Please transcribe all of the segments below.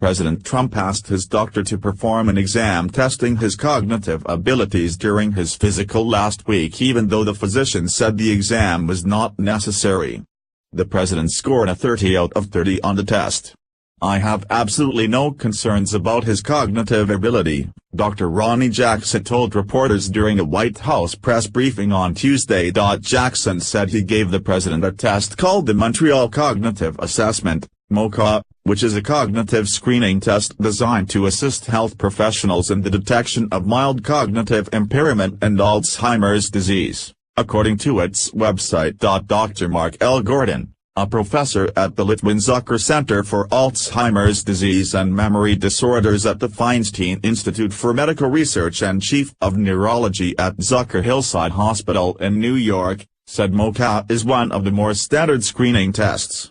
President Trump asked his doctor to perform an exam testing his cognitive abilities during his physical last week, even though the physician said the exam was not necessary. The president scored a 30 out of 30 on the test. "I have absolutely no concerns about his cognitive ability," Dr. Ronny Jackson told reporters during a White House press briefing on Tuesday. Jackson said he gave the president a test called the Montreal Cognitive Assessment, MoCA, which is a cognitive screening test designed to assist health professionals in the detection of mild cognitive impairment and Alzheimer's disease, according to its website. Dr. Mark L. Gordon, a professor at the Litwin Zucker Center for Alzheimer's Disease and Memory Disorders at the Feinstein Institute for Medical Research and chief of neurology at Zucker Hillside Hospital in New York, said MoCA is one of the more standard screening tests.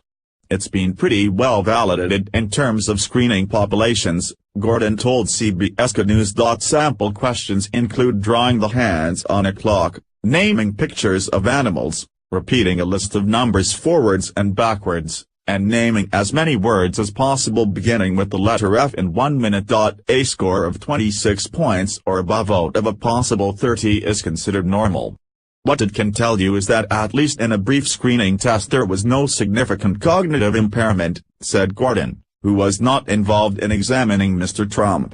"It's been pretty well validated in terms of screening populations," Gordon told CBS News. Sample questions include drawing the hands on a clock, naming pictures of animals, repeating a list of numbers forwards and backwards, and naming as many words as possible beginning with the letter F in 1 minute. A score of 26 points or above out of a possible 30 is considered normal. "What it can tell you is that at least in a brief screening test there was no significant cognitive impairment," said Gordon, who was not involved in examining Mr. Trump.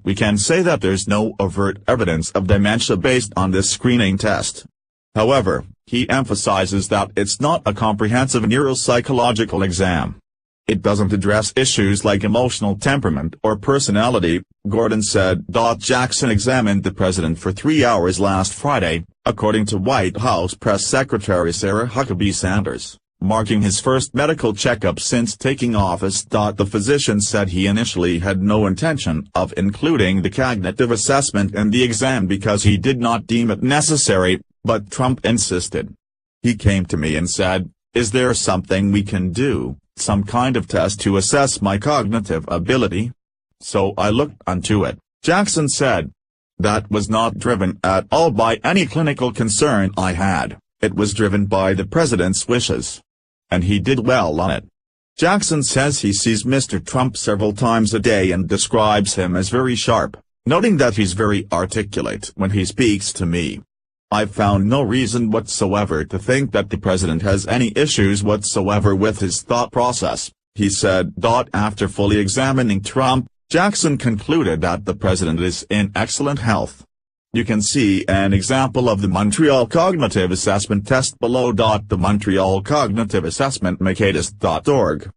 "We can say that there's no overt evidence of dementia based on this screening test." However, he emphasizes that it's not a comprehensive neuropsychological exam. "It doesn't address issues like emotional temperament or personality," Gordon said. Jackson examined the president for 3 hours last Friday, according to White House Press Secretary Sarah Huckabee Sanders, marking his first medical checkup since taking office. The physician said he initially had no intention of including the cognitive assessment in the exam because he did not deem it necessary, but Trump insisted. "He came to me and said, 'Is there something we can do, some kind of test to assess my cognitive ability?' So I looked into it," Jackson said. "That was not driven at all by any clinical concern I had, it was driven by the president's wishes. And he did well on it." Jackson says he sees Mr. Trump several times a day and describes him as very sharp, noting that he's very articulate when he speaks to me. "I've found no reason whatsoever to think that the president has any issues whatsoever with his thought process," he said. After fully examining Trump, Jackson concluded that the president is in excellent health. You can see an example of the Montreal Cognitive Assessment test below. The Montreal Cognitive Assessment, McAdis.org.